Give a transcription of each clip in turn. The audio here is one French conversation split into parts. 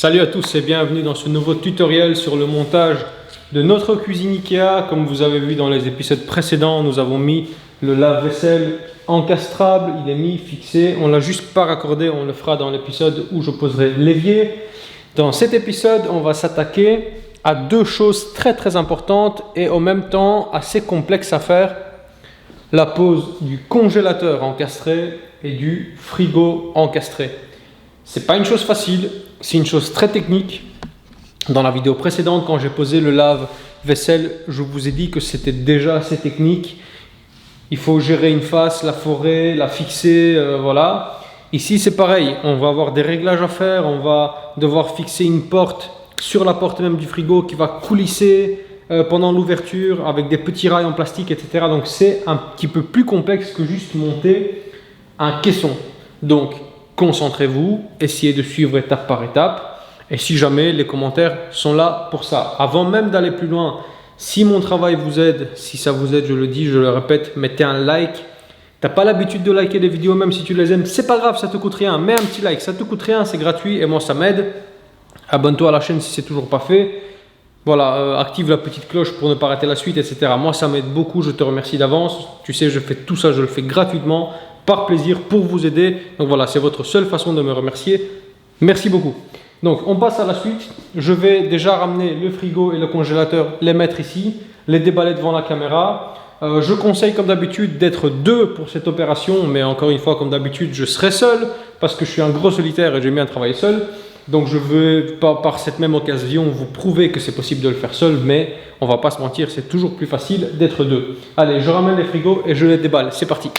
Salut à tous et bienvenue dans ce nouveau tutoriel sur le montage de notre cuisine Ikea. Comme vous avez vu dans les épisodes précédents, nous avons mis le lave-vaisselle encastrable, il est mis, fixé. On l'a juste pas raccordé, on le fera dans l'épisode où je poserai l'évier. Dans cet épisode, on va s'attaquer à deux choses très importantes et en même temps assez complexes à faire. La pose du congélateur encastré et du frigo encastré. C'est pas une chose facile, c'est une chose très technique. Dans la vidéo précédente, quand j'ai posé le lave-vaisselle, je vous ai dit que c'était déjà assez technique. Il faut gérer une face, la forer, la fixer, voilà. Ici, c'est pareil, on va avoir des réglages à faire, on va devoir fixer une porte sur la porte même du frigo qui va coulisser pendant l'ouverture avec des petits rails en plastique, etc. Donc, c'est un petit peu plus complexe que juste monter un caisson. Donc, concentrez-vous, essayez de suivre étape par étape. Et si jamais, les commentaires sont là pour ça. Avant même d'aller plus loin, si mon travail vous aide, si ça vous aide, je le dis, je le répète, mettez un like. Tu n'as pas l'habitude de liker des vidéos, même si tu les aimes, c'est pas grave, ça te coûte rien. Mets un petit like, ça te coûte rien, c'est gratuit et moi ça m'aide. Abonne-toi à la chaîne si c'est toujours pas fait. Voilà, active la petite cloche pour ne pas rater la suite, etc. Moi ça m'aide beaucoup, je te remercie d'avance. Tu sais, je fais tout ça, je le fais gratuitement, par plaisir, pour vous aider. Donc voilà, c'est votre seule façon de me remercier. Merci beaucoup. Donc on passe à la suite. Je vais déjà ramener le frigo et le congélateur, les mettre ici, les déballer devant la caméra. Je conseille comme d'habitude d'être deux pour cette opération, mais encore une fois comme d'habitude je serai seul parce que je suis un gros solitaire et j'aime bien travailler seul. Donc je veux par cette même occasion vous prouver que c'est possible de le faire seul, mais on va pas se mentir, c'est toujours plus facile d'être deux. Allez, je ramène les frigos et je les déballe, c'est parti.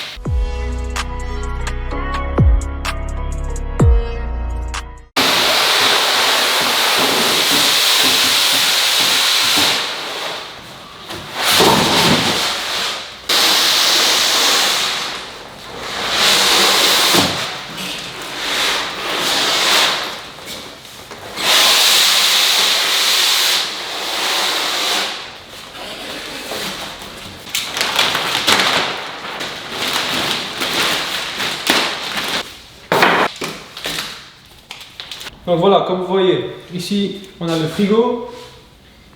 Donc voilà, comme vous voyez, ici on a le frigo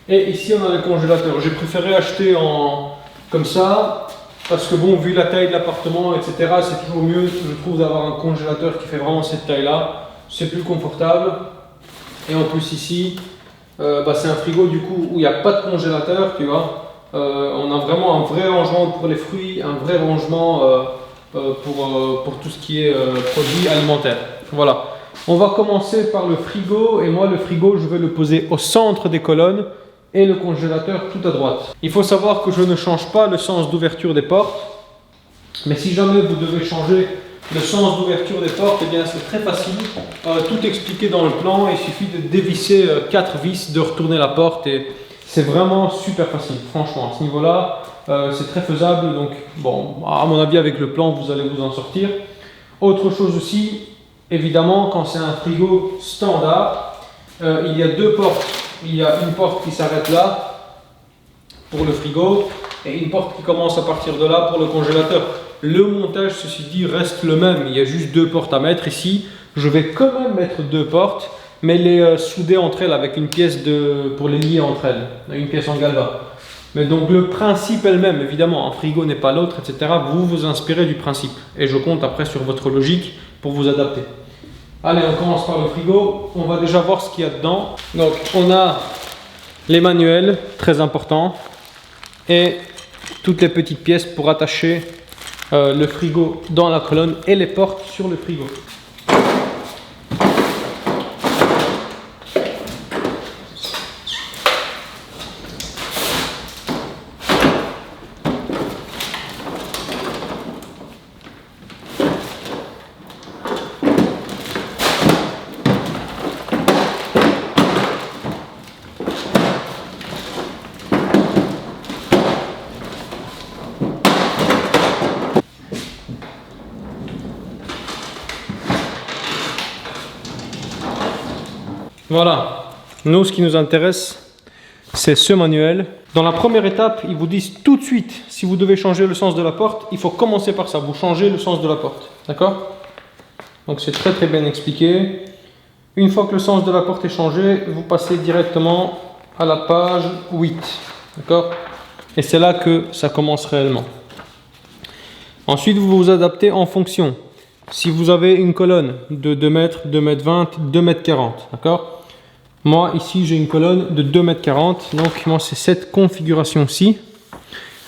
et ici on a le congélateur. J'ai préféré acheter comme ça parce que bon, vu la taille de l'appartement, etc., c'est toujours mieux, je trouve, d'avoir un congélateur qui fait vraiment cette taille-là. C'est plus confortable. Et en plus ici, c'est un frigo du coup où il n'y a pas de congélateur, tu vois. On a vraiment un vrai rangement pour les fruits, un vrai rangement pour tout ce qui est produits alimentaires. Voilà. On va commencer par le frigo et moi le frigo je vais le poser au centre des colonnes et le congélateur tout à droite. Il faut savoir que je ne change pas le sens d'ouverture des portes, mais si jamais vous devez changer le sens d'ouverture des portes, eh bien c'est très facile, tout expliqué dans le plan, il suffit de dévisser 4 vis, de retourner la porte et c'est vraiment super facile, franchement à ce niveau là c'est très faisable, donc bon, à mon avis avec le plan vous allez vous en sortir. Autre chose aussi, évidemment, quand c'est un frigo standard, il y a deux portes. Il y a une porte qui s'arrête là pour le frigo et une porte qui commence à partir de là pour le congélateur. Le montage, ceci dit, reste le même. Il y a juste deux portes à mettre ici. Je vais quand même mettre deux portes, mais les souder entre elles avec une pièce pour les lier entre elles. Une pièce en galva. Mais donc le principe est le même. Évidemment, un frigo n'est pas l'autre, etc. Vous vous inspirez du principe. Et je compte après sur votre logique pour vous adapter. Allez, on commence par le frigo. On va déjà voir ce qu'il y a dedans. Donc, on a les manuels, très importants, et toutes les petites pièces pour attacher le frigo dans la colonne et les portes sur le frigo. Voilà, nous ce qui nous intéresse, c'est ce manuel. Dans la première étape, ils vous disent tout de suite, si vous devez changer le sens de la porte, il faut commencer par ça, vous changez le sens de la porte, d'accord? Donc c'est très bien expliqué. Une fois que le sens de la porte est changé, vous passez directement à la page 8. D'accord? Et c'est là que ça commence réellement. Ensuite, vous vous adaptez en fonction. Si vous avez une colonne de 2 mètres, 2 mètres 20, 2 mètres 40, d'accord? Moi, ici, j'ai une colonne de 2 mètres 40, donc moi, c'est cette configuration-ci.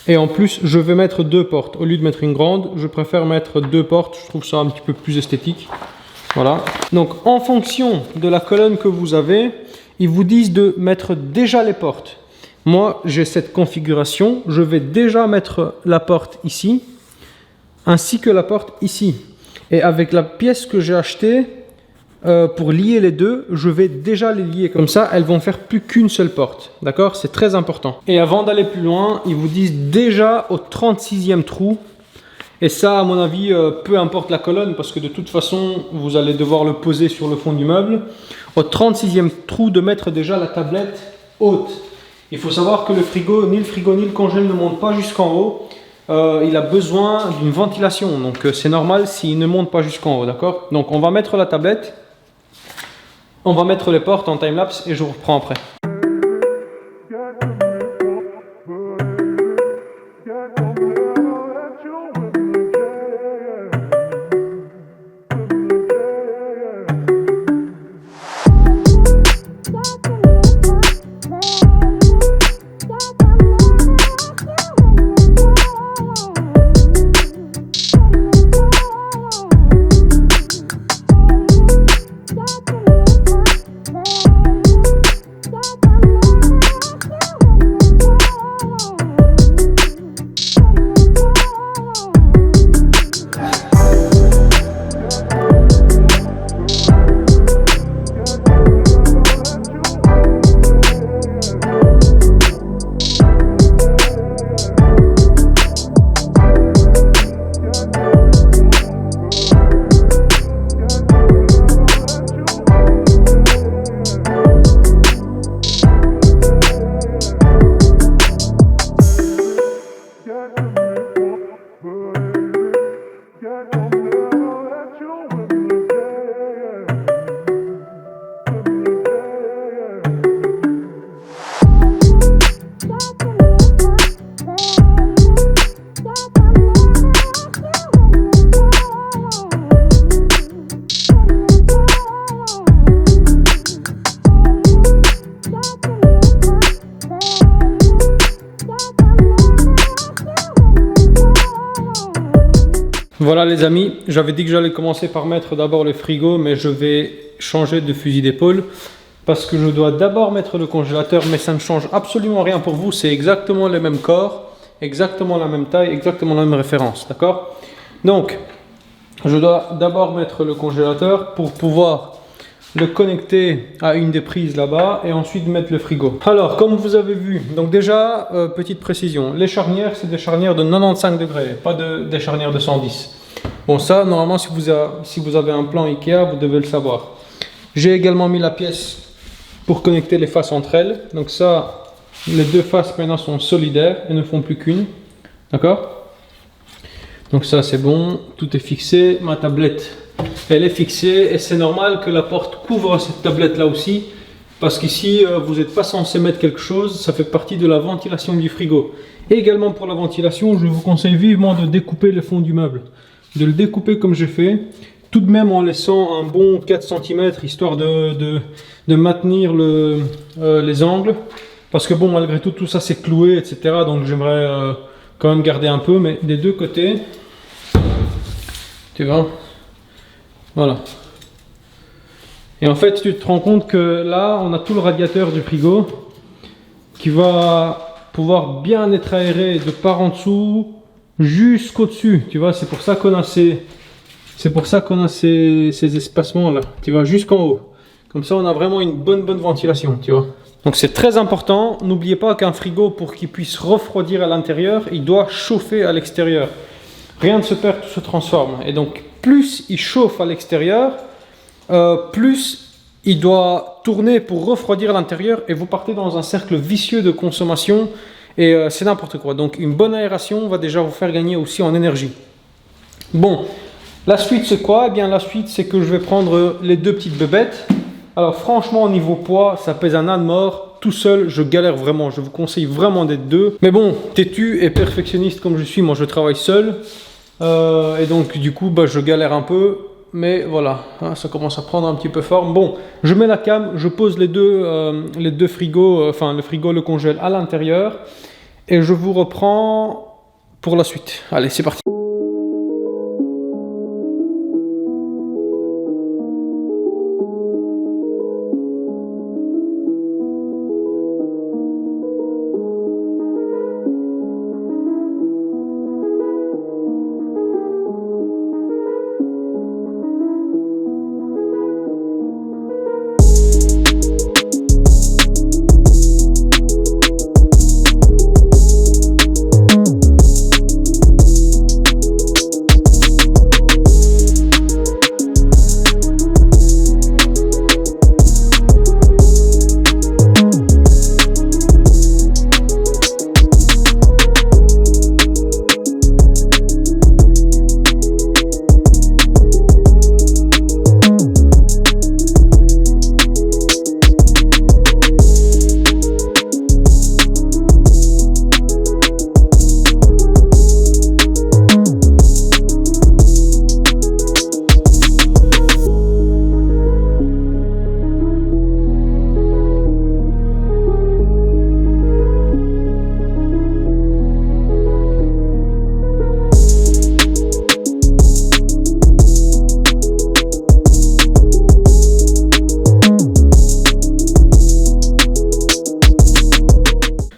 Et en plus, je vais mettre 2 portes. Au lieu de mettre une grande, je préfère mettre 2 portes. Je trouve ça un petit peu plus esthétique. Voilà. Donc, en fonction de la colonne que vous avez, ils vous disent de mettre déjà les portes. Moi, j'ai cette configuration. Je vais déjà mettre la porte ici, ainsi que la porte ici. Et avec la pièce que j'ai achetée, pour lier les deux, je vais déjà les lier. Comme ça, elles vont faire plus qu'une seule porte. D'accord? C'est très important. Et avant d'aller plus loin, ils vous disent déjà au 36e trou. Et ça, à mon avis, peu importe la colonne, parce que de toute façon, vous allez devoir le poser sur le fond du meuble. Au 36e trou, de mettre déjà la tablette haute. Il faut savoir que le frigo, ni le congèle ne monte pas jusqu'en haut. Il a besoin d'une ventilation. Donc, c'est normal s'il ne monte pas jusqu'en haut. D'accord? Donc, on va mettre la tablette. On va mettre les portes en time-lapse et je vous reprends après. Voilà les amis, j'avais dit que j'allais commencer par mettre d'abord le frigo, mais je vais changer de fusil d'épaule parce que je dois d'abord mettre le congélateur, mais ça ne change absolument rien pour vous, c'est exactement le même corps, exactement la même taille, exactement la même référence, d'accord? Donc, je dois d'abord mettre le congélateur pour pouvoir le connecter à une des prises là-bas et ensuite mettre le frigo. Alors, comme vous avez vu, donc déjà, petite précision, les charnières, c'est des charnières de 95 degrés, pas des charnières de 110. Bon, ça, normalement, si vous avez un plan Ikea, vous devez le savoir. J'ai également mis la pièce pour connecter les faces entre elles. Donc ça, les deux faces maintenant sont solidaires et ne font plus qu'une. D'accord? Donc ça, c'est bon, tout est fixé. Ma tablette, elle est fixée et c'est normal que la porte couvre cette tablette là aussi parce qu'ici vous n'êtes pas censé mettre quelque chose, ça fait partie de la ventilation du frigo. Et également pour la ventilation, je vous conseille vivement de découper le fond du meuble, de le découper comme j'ai fait, tout de même en laissant un bon 4 cm histoire de maintenir les angles, parce que bon, malgré tout ça c'est cloué, etc. Donc j'aimerais quand même garder un peu, mais des deux côtés, tu vois. Voilà. Et en fait, tu te rends compte que là, on a tout le radiateur du frigo qui va pouvoir bien être aéré de par en dessous jusqu'au-dessus. Tu vois, c'est pour ça qu'on a ces espacements là. Tu vois, jusqu'en haut. Comme ça, on a vraiment une bonne ventilation, tu vois. Donc c'est très important. N'oubliez pas qu'un frigo, pour qu'il puisse refroidir à l'intérieur, il doit chauffer à l'extérieur. Rien ne se perd, tout se transforme. Et donc, plus il chauffe à l'extérieur, plus il doit tourner pour refroidir à l'intérieur et vous partez dans un cercle vicieux de consommation et c'est n'importe quoi. Donc une bonne aération va déjà vous faire gagner aussi en énergie. Bon, la suite c'est quoi? Eh bien la suite c'est que je vais prendre les deux petites bébêtes Alors franchement, au niveau poids, ça pèse un âne mort. Tout seul, je galère vraiment. Je vous conseille vraiment d'être deux. Mais bon, têtu et perfectionniste comme je suis, moi je travaille seul. Et donc du coup, bah, je galère un peu. Mais voilà, hein, ça commence à prendre un petit peu forme. Bon, je mets la cam, je pose les deux frigos, enfin le frigo, le congèle à l'intérieur. Et je vous reprends pour la suite. Allez, c'est parti.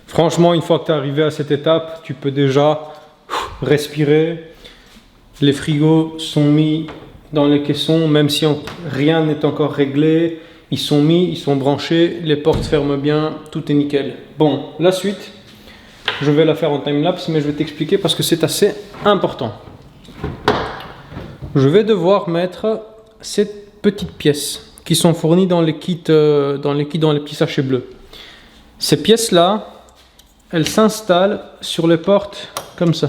Franchement, une fois que tu es arrivé à cette étape, tu peux déjà respirer. Les frigos sont mis dans les caissons, même si rien n'est encore réglé. Ils sont mis, ils sont branchés, les portes ferment bien, tout est nickel. Bon, la suite, je vais la faire en time-lapse, mais je vais t'expliquer parce que c'est assez important. Je vais devoir mettre ces petites pièces qui sont fournies dans les kits, dans les petits sachets bleus. Ces pièces-là, elles s'installent sur les portes comme ça.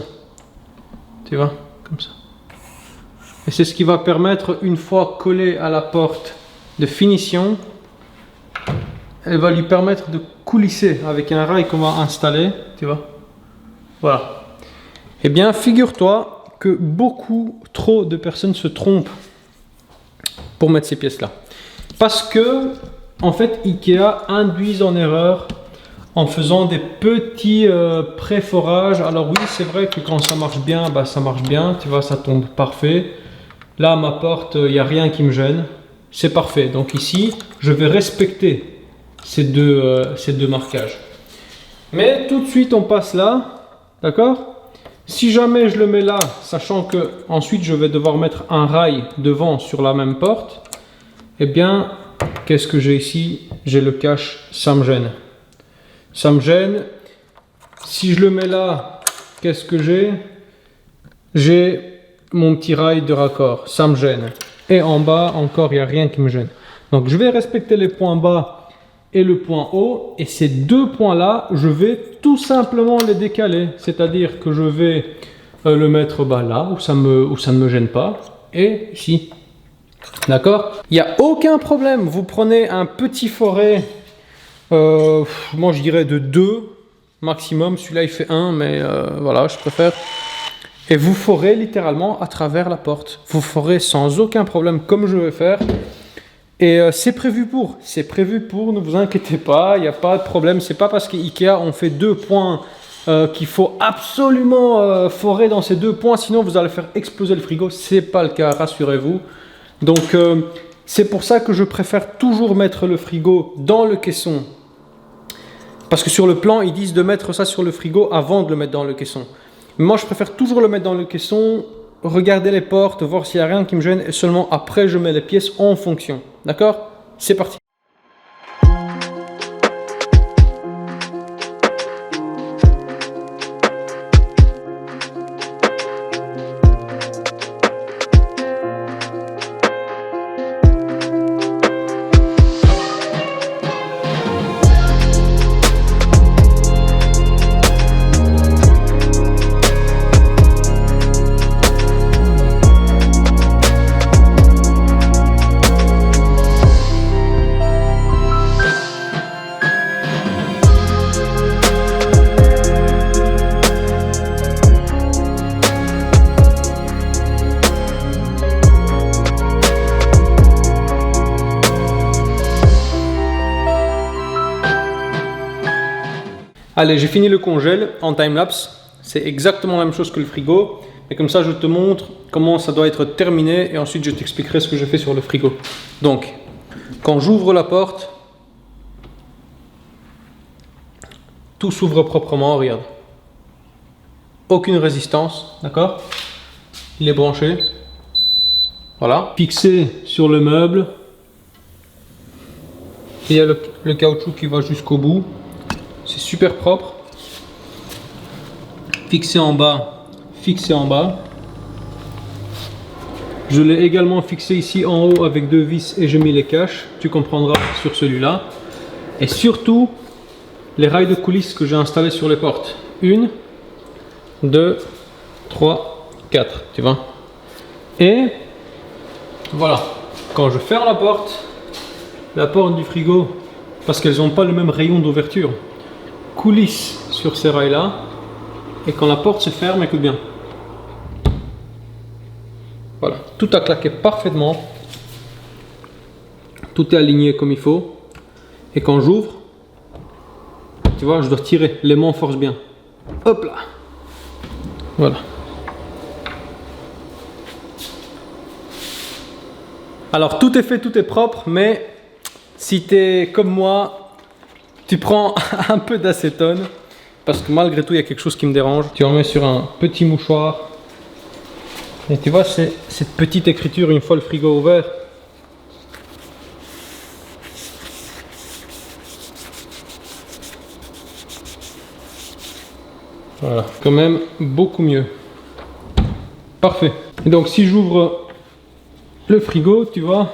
Tu vois, comme ça. Et c'est ce qui va permettre, une fois collée à la porte de finition, elle va lui permettre de coulisser avec un rail qu'on va installer. Tu vois. Voilà. Eh bien, figure-toi que beaucoup trop de personnes se trompent pour mettre ces pièces-là. Parce que, en fait, Ikea induisent en erreur en faisant des petits pré-forages. Alors oui, c'est vrai que quand ça marche bien, bah, ça marche bien, tu vois, ça tombe parfait. Là, à ma porte, il n'y a rien qui me gêne. C'est parfait. Donc ici, je vais respecter ces deux marquages. Mais tout de suite, on passe là. D'accord? Si jamais je le mets là, sachant que ensuite je vais devoir mettre un rail devant sur la même porte, eh bien, qu'est-ce que j'ai ici? J'ai le cache, ça me gêne. Ça me gêne. Si je le mets là, qu'est-ce que j'ai? J'ai mon petit rail de raccord. Ça me gêne. Et en bas, encore, il n'y a rien qui me gêne. Donc, je vais respecter les points bas et le point haut. Et ces deux points-là, je vais tout simplement les décaler. C'est-à-dire que je vais le mettre là, où ça ne me gêne pas. Et ici. D'accord? Il n'y a aucun problème. Vous prenez un petit forêt. Moi je dirais de 2 maximum, celui-là il fait 1 mais voilà, je préfère. Et vous forez littéralement à travers la porte. Vous forez sans aucun problème comme je vais faire. Et c'est prévu pour, ne vous inquiétez pas, il n'y a pas de problème. C'est pas parce qu'IKEA ont fait 2 points qu'il faut absolument forer dans ces 2 points, sinon vous allez faire exploser le frigo. C'est pas le cas, rassurez-vous. Donc c'est pour ça que je préfère toujours mettre le frigo dans le caisson. Parce que sur le plan, ils disent de mettre ça sur le frigo avant de le mettre dans le caisson. Moi, je préfère toujours le mettre dans le caisson, regarder les portes, voir s'il n'y a rien qui me gêne, et seulement après, je mets les pièces en fonction. D'accord? C'est parti. Allez, j'ai fini le congèle en time-lapse. C'est exactement la même chose que le frigo. Et comme ça, je te montre comment ça doit être terminé. Et ensuite, je t'expliquerai ce que je fais sur le frigo. Donc, quand j'ouvre la porte, tout s'ouvre proprement, regarde. Aucune résistance, d'accord? Il est branché. Voilà. Fixé sur le meuble. Il y a le caoutchouc qui va jusqu'au bout. C'est super propre. Fixé en bas, fixé en bas. Je l'ai également fixé ici en haut avec 2 vis et j'ai mis les caches. Tu comprendras sur celui-là. Et surtout, les rails de coulisses que j'ai installés sur les portes. 1, 2, 3, 4. Tu vois. Et voilà. Quand je ferme la porte du frigo, parce qu'elles n'ont pas le même rayon d'ouverture, coulisse sur ces rails là, et quand la porte se ferme, écoute bien, voilà, tout a claqué parfaitement, tout est aligné comme il faut, et quand j'ouvre, tu vois, je dois tirer, l'aimant force bien, hop là, voilà. Alors tout est fait, tout est propre, mais si tu es comme moi, tu prends un peu d'acétone, parce que malgré tout, il y a quelque chose qui me dérange. Tu en mets sur un petit mouchoir. Et tu vois, c'est cette petite écriture, une fois le frigo ouvert. Voilà, quand même beaucoup mieux. Parfait. Et donc si j'ouvre le frigo, tu vois,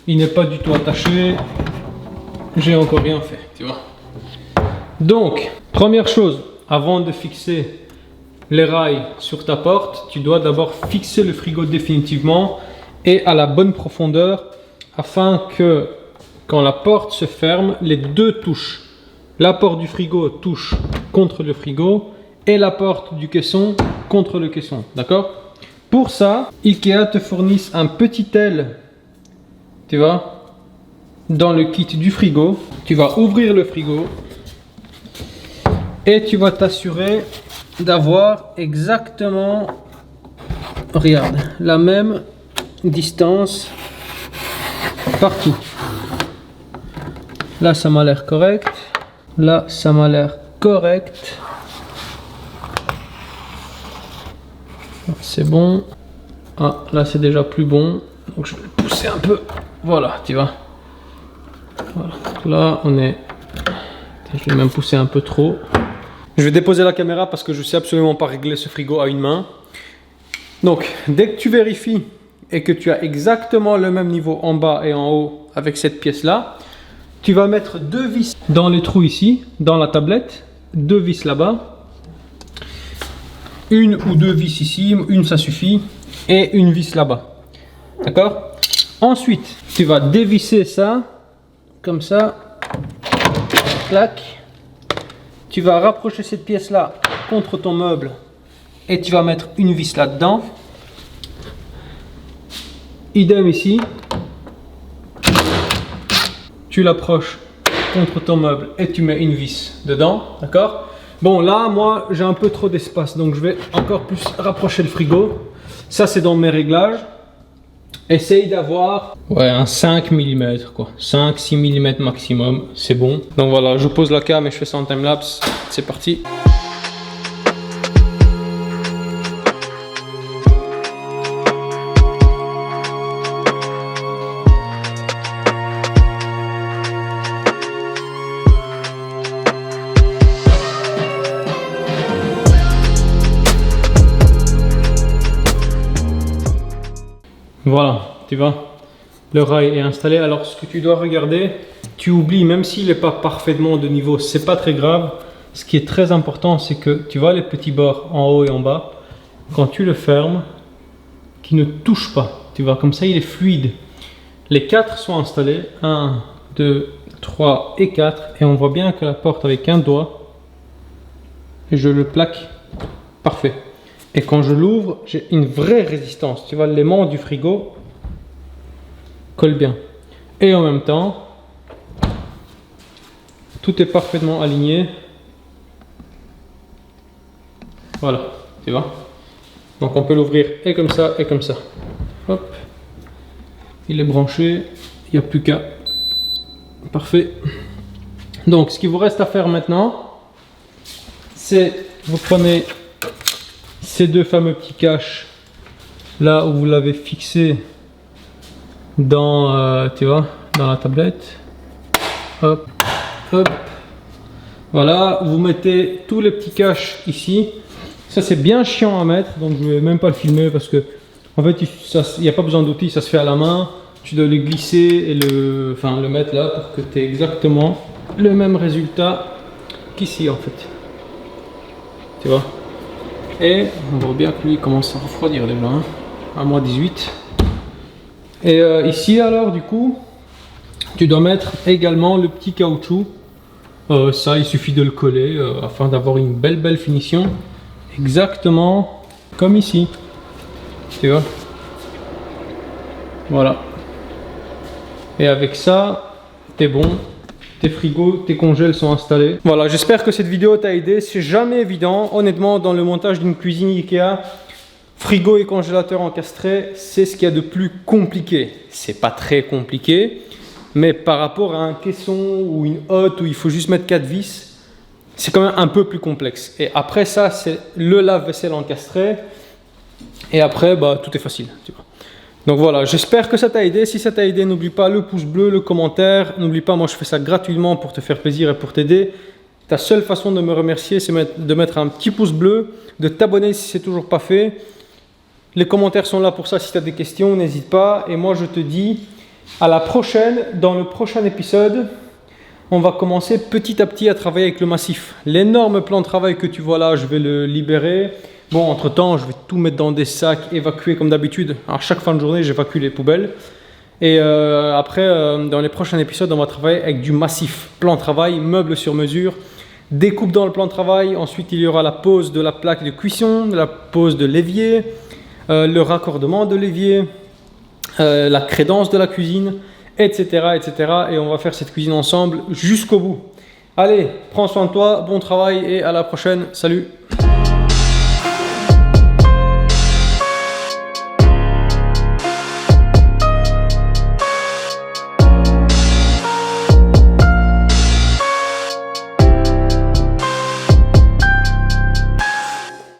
il n'est pas du tout attaché. J'ai encore rien fait, tu vois. Donc, première chose, avant de fixer les rails sur ta porte, tu dois d'abord fixer le frigo définitivement et à la bonne profondeur afin que quand la porte se ferme, les deux touchent. La porte du frigo touche contre le frigo et la porte du caisson contre le caisson, d'accord? Pour ça, Ikea te fournit un petit aile, tu vois, dans le kit du frigo. Tu vas ouvrir le frigo et tu vas t'assurer d'avoir exactement, regarde, la même distance partout. Là, ça m'a l'air correct. Là, ça m'a l'air correct. C'est bon. Ah, là, c'est déjà plus bon. Donc, je vais le pousser un peu. Voilà, tu vois. Voilà. Là, on est... Je vais même pousser un peu trop. Je vais déposer la caméra parce que je ne sais absolument pas régler ce frigo à une main. Donc, dès que tu vérifies et que tu as exactement le même niveau en bas et en haut avec cette pièce-là, tu vas mettre 2 vis dans les trous ici, dans la tablette, 2 vis là-bas, une ou 2 vis ici, une ça suffit, et une vis là-bas. D'accord? Ensuite, tu vas dévisser ça, comme ça, clac. Tu vas rapprocher cette pièce-là contre ton meuble et tu vas mettre une vis là-dedans. Idem ici. Tu l'approches contre ton meuble et tu mets une vis dedans, d'accord? Bon, là, moi, j'ai un peu trop d'espace, donc je vais encore plus rapprocher le frigo. Ça, c'est dans mes réglages. Essaye d'avoir un 5 mm, quoi. 5-6 mm maximum, c'est bon. Donc voilà, je pose la cam et je fais ça en time-lapse. C'est parti. Voilà, tu vois, le rail est installé. Alors ce que tu dois regarder, tu oublies, même s'il n'est pas parfaitement de niveau, c'est pas très grave. Ce qui est très important, c'est que tu vois les petits bords en haut et en bas, quand tu le fermes, qui ne touchent pas, tu vois, comme ça il est fluide. Les 4 sont installés, 1, 2, 3 et 4, et on voit bien que la porte avec un doigt, et je le plaque, parfait. Et quand je l'ouvre, j'ai une vraie résistance. Tu vois, l'aimant du frigo colle bien. Et en même temps, tout est parfaitement aligné. Voilà, tu vois. Donc on peut l'ouvrir et comme ça et comme ça. Hop. Il est branché, il n'y a plus qu'à. Parfait. Donc ce qu'il vous reste à faire maintenant, c'est vous prenez ces deux fameux petits caches là où vous l'avez fixé dans, tu vois, dans la tablette. Hop, hop. Voilà, vous mettez tous les petits caches ici. Ça c'est bien chiant à mettre, donc je vais même pas le filmer parce que en fait il n'y a pas besoin d'outils, ça se fait à la main. Tu dois le glisser et le mettre là pour que tu aies exactement le même résultat qu'ici en fait. Tu vois. Et on voit bien que lui commence à refroidir déjà, hein, à moins 18. Et ici alors du coup, tu dois mettre également le petit caoutchouc. Ça il suffit de le coller afin d'avoir une belle finition. Exactement comme ici. Tu vois. Voilà. Et avec ça, t'es bon. Tes frigos, tes congèles sont installés. Voilà, j'espère que cette vidéo t'a aidé. C'est jamais évident. Honnêtement, dans le montage d'une cuisine Ikea, frigo et congélateur encastré, c'est ce qu'il y a de plus compliqué. C'est pas très compliqué, mais par rapport à un caisson ou une hotte où il faut juste mettre 4 vis, c'est quand même un peu plus complexe. Et après ça, c'est le lave-vaisselle encastré. Et après, bah, tout est facile, tu vois. Donc voilà, j'espère que ça t'a aidé. Si ça t'a aidé, n'oublie pas le pouce bleu, le commentaire. N'oublie pas, moi je fais ça gratuitement pour te faire plaisir et pour t'aider. Ta seule façon de me remercier, c'est de mettre un petit pouce bleu, de t'abonner si c'est toujours pas fait. Les commentaires sont là pour ça, si tu as des questions, n'hésite pas. Et moi je te dis à la prochaine. Dans le prochain épisode, on va commencer petit à petit à travailler avec le massif. L'énorme plan de travail que tu vois là, je vais le libérer. Bon, entre temps, je vais tout mettre dans des sacs, évacuer comme d'habitude. À chaque fin de journée, j'évacue les poubelles. Et après, dans les prochains épisodes, on va travailler avec du massif. Plan de travail, meuble sur mesure, découpe dans le plan de travail. Ensuite, il y aura la pose de la plaque de cuisson, la pose de l'évier, le raccordement de l'évier, la crédence de la cuisine, etc., etc. Et on va faire cette cuisine ensemble jusqu'au bout. Allez, prends soin de toi, bon travail et à la prochaine. Salut!